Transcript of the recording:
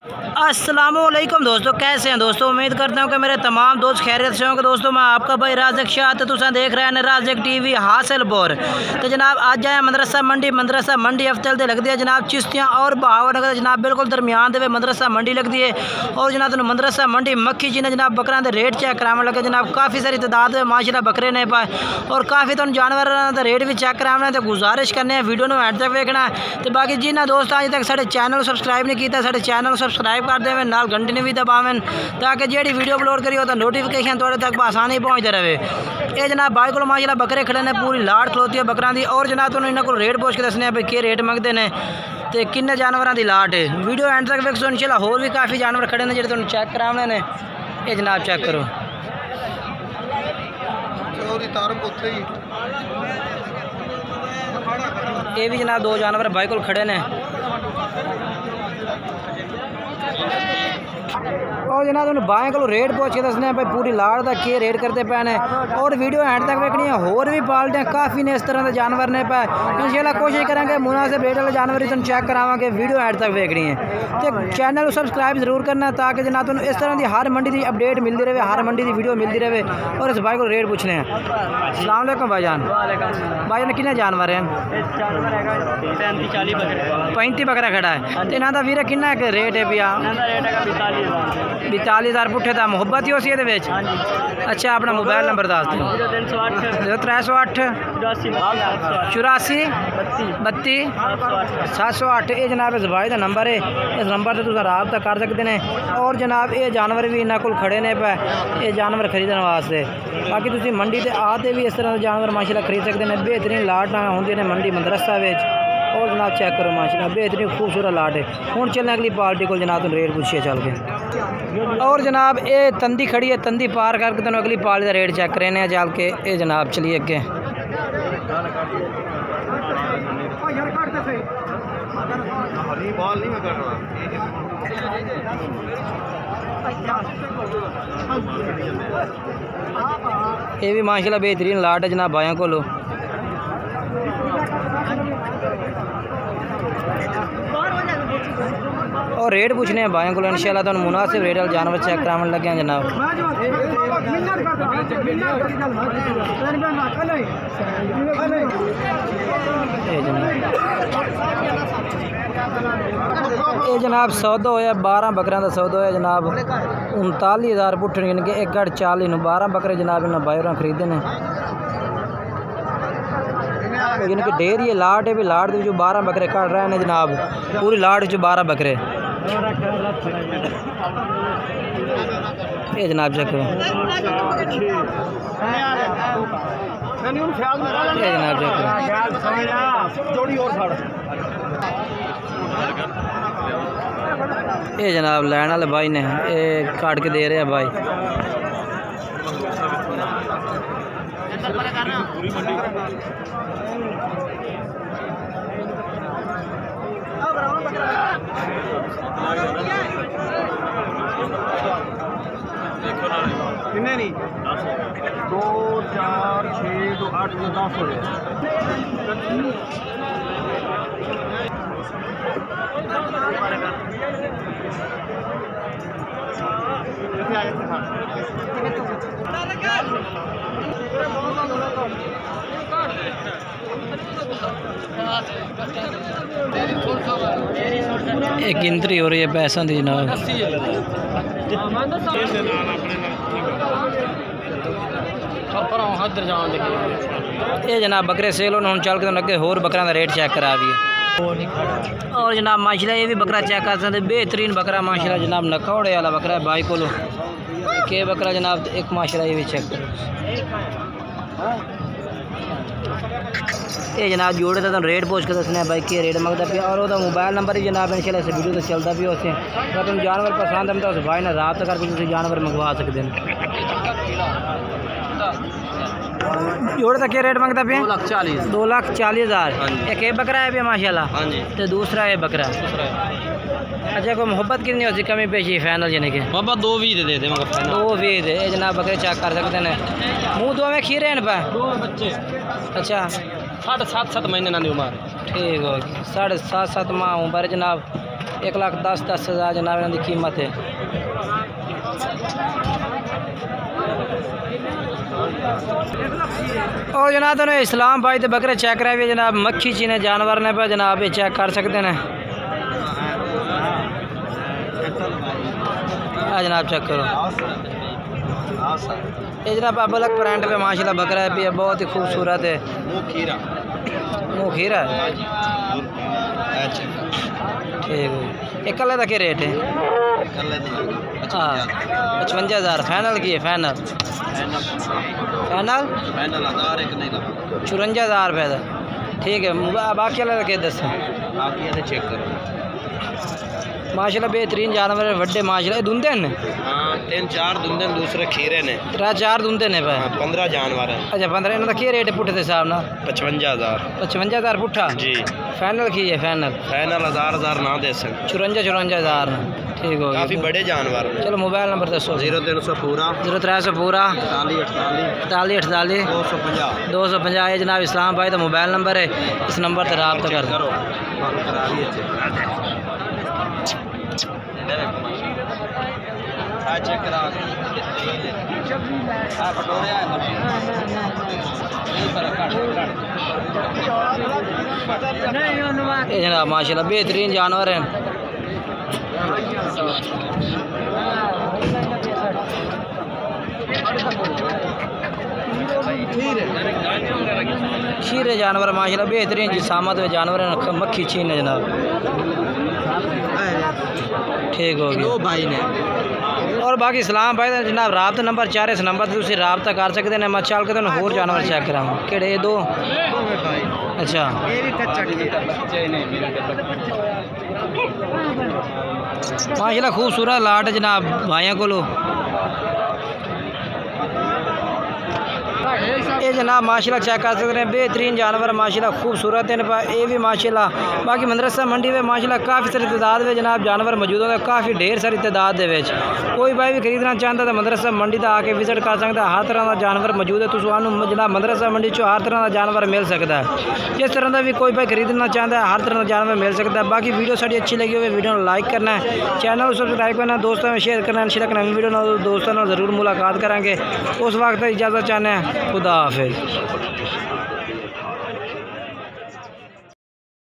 अस्सलामुअलैकुम दोस्तों, कैसे हैं दोस्तों। उम्मीद करता हूं कि मेरे तमाम दोस्त खैरियत से होंगे। दोस्तों मैं आपका भाई राज़िक शाह तुसा देख रहे हैं राज़िक टीवी हासिलपुर। तो जनाब आज आए मदरसा मंडी हफ्ते दे लगती है जनाब चिश्तियाँ और बहावनगर जनाब बिल्कुल दरमियान दे मदरसा मंडी लगती है। और जनाब तुम मदरसा मंडी मक्खी जी ने जनाब बकरा के रेट चेक कराने लगे जनाब। काफ़ी सारी तादाद में माशाल्लाह बकरे ने पाए और काफ़ी तुम जानवर का रेट भी चेक कराना। तो गुजारिश करने वीडियो में एंड तक देखना। तो बाकी जिन्हें दोस्त अज तक साढ़े चैनल सब्सक्राइब नहीं किया साढ़े चैनल सब्सक्राइब कर देवें, नाल घंटे ने भी दबावें ताकि जी वीडियो अपलोड करी हो तो नोटिफिकेशन थोड़े तक आसानी पहुँचते रहे। ये जनाब भाई को माशाल्लाह बकरे खड़े ने, पूरी लाट खलोती है बकरा की। और जनाब तुम इन्होंने को रेट पूछ के दसने भाई कि रेट मंगते हैं तो किन्ने जानवरों की लाट है। वीडियो एंड तक वेखो इंशाल्लाह। होर भी काफ़ी जानवर खड़े ने जो तुम चेक कराने ने। ये जनाब चेक करो, ये भी जनाब दो जानवर भाई को खड़े ने। और जनाब तुम बाएँ को रेट पूछ के दसने भाई पूरी लाड़ का के रेट करते पे ने। और वीडियो एंड तक देखनी है। होर भी पालते हैं काफ़ी ने इस तरह के जानवर ने पे। इंशाल्लाह कोशिश करेंगे मुनासिब रेट वाले जानवर ही तुम चेक करावांगे। वीडियो एंड तक देखनी है तो चैनल को सब्सक्राइब जरूर करना ताकि जनाब तुम इस तरह की हर मंडी की अपडेट मिलती रहे, हर मंडी की वीडियो मिलती रहे। और इस भाई को रेट पूछने हैं। अस्सलाम वालेकुम भाईजान। भाईजान कितने जानवर हैं? 35 बकरा खड़ा है। तो इन्हों का वीर कि रेट है भैया? 42,000 पुठे था। मुहब्बत ही उसी ये। अच्छा अपना मोबाइल नंबर दस दो। 0308 84 32 708। ये जनाब इस भाई का नंबर है। इस नंबर से तुम रबता कर सकते हैं। और जनाब ये जानवर भी इन्होंने को खड़े ने पे ये जानवर खरीदने वास्ते। बाकी तुम मंडी से आते भी इस तरह के जानवर माशाल्लाह खरीद सकते हैं। बेहतरीन लाट होंगे ने मंडी मदरसा। और जनाब चेक करो माशाल्लाह बेहतरीन खूबसूरत लाट है। हूँ चलने अगली पार्टी को जनाब तुम रेट पूछिए चल के। और जनाब ये तंदी खड़ी है, तंदी पार करके तुम अगली पार्टी का रेट चेक करने चल के। ये जनाब चलिए अगे। ये भी माशाल्लाह बेहतरीन लाट है जनाब भाइयों को। और रेट पूछने हैं भाइयों को इंशाल्लाह तो मुनासिब रेट वाले जानवर चेक कराने लगे हैं जनाब। ये जनाब सौदा होया 12 बकरियां का सौदा होया जनाब। 39,000 पुट्ठ गिन के 1,40 में 12 बकरे जनाब इन्हें भाई और खरीदे ने। इनकी डेयरी है लाट है भी लाट जो 12 बकरे काट रहे हैं जनाब। पूरी लाट जो 12 बकरे। ये जनाब चेक करो, ये जनाब चेक करो। ये जनाब लैन वाले भाई ने ये काट के दे रहे हैं भाई। कितने नहीं 2 4 6 2 8 2 10 हो गए। एक गिनती हो रही है पैसों की जनाब। ये जनाब बकरे सेल होने हम चल के अगे होर बकरा का रेट चेक करा दिए। और जनाब माशाल्लाह ये भी बकरा चेक कर सकते। बेहतरीन बकरा माशाल्लाह जनाब नखौड़े वाला बकरा है भाई को के बकरा जनाब। एक माशाल्लाह ये भी चेक करो। ये जनाब जोड़े तो रेट पूछ के दसने भाई कि रेट मंगता पे। और वो मोबाइल नंबर ही जनाब इंशाल्लाह से वीडियो तो चलता भी उससे। अगर तुम जानवर पसंद है तो उस भाई ने रब्ता करके तुम जानवर मंगवा सकते हैं। जोड़े का क्या रेट मंगता पे? 2,40,000। एक ये बकरा है पे माशाल्लाह। तो दूसरा है बकरा। अच्छा कोई मोहब्बत कितनी होती कमी पेशी फाइनल यानी कि मोहब्बत 2,20 दे दे मगर 2,20 दे। ये जनाब बकरे चेक कर सकते हैं। मुँह दो में खीरे हैं पे 2 बच्चे। अच्छा 7.5 महीने ना उम्र। ठीक हो 7.5 माह उम्र जनाब। 1,10,10,000 जनाब इन्हों की कीमत है। और जनाब तो इस्लाम भाई तो बकरे चेक कराए हुए जनाब, मक्खी चीने जानवर ने पे जनाब ये चेक कर सकते हैं। जनाब चेक करो, ये जनाब अब अलग प्रिंट पे माशाल्लाह बकरा है, भी बहुत ही खूबसूरत है। मुँह खीरा है, ठीक है। एक कल का क्या रेट है? हाँ 55,000 फाइनल की है, फाइनल 54,000 रुपये का, ठीक है। बाकी वाला क्या दस चेक करो, माशाल्लाह बेहतरीन जानवर है, वड्डे माशाल्लाह। दुंदे ने 3-4 दुंदे, दूसरे खीरे ने 3-4 दुंदे ने भाई, 15 जानवर है। अच्छा 15, इन्हों का क्या रेट है पुट्ठे के हिसाब ना? 55,000। 55,000 पुट्ठा जी, फाइनल की है, फाइनल 1000 ना दे सकते, 54,000 ठीक हो गया। काफ़ी बड़े जानवर। चलो मोबाइल नंबर दसो। 0300 पूरा 0300 पूरा 48 48 250। ये जनाब इस्लाम भाई का मोबाइल नंबर है, इस नंबर पर रब्ता कर करो। चेक करा ये जनाब माशाल्लाह बेहतरीन जानवर हैं। खीरे जानवर माशाल्लाह बेहतरीन जिसामत में जानवर हैं, मक्खी छीन है जनाब, ठीक हो गया भाई ने। और बाकी इस्लाम भाई का जनाब रब्ता नंबर 4 इस नंबर से तुम रब्ता कर सकते हैं। मैं चल के तुम होर जानवर चेक करावा केड़े दो। अच्छा माशाल्लाह खूबसूरत लाट है जनाब भाइयों को। ये जनाब माशाल्लाह चेक कर सकते हैं, बेहतरीन जानवर माशाल्लाह खूबसूरत है। ये भी माशाल्लाह बाकी मदरसा मंडी में माशाल्लाह काफ़ी सारी तादाद में जनाब जानवर मौजूद होते, काफ़ी ढेर सारी तादाद दे। कोई भाई भी खरीदना चाहता तो मदरसा मंडी तक आके विजिट कर सकता है। हर तरह का जानवर मौजूद है, तो जनाब मदरसा मंडी चो हर तरह का जानवर मिल सकता है। जिस तरह का भी कोई भाई खरीदना चाहता है हर तरह का जानवर मिल सकता है। बाकी वीडियो साड़ी अच्छी लगी हुई वीडियो लाइक करना है, चैनल को सब्सक्राइब करना है, दोस्तों में शेयर करना है। इंशाल्लाह नवी वीडियो दोस्तों ज़रूर मुलाकात करेंगे। उस वक्त इजाज़त चाहते हैं, खुदा हाफिज़।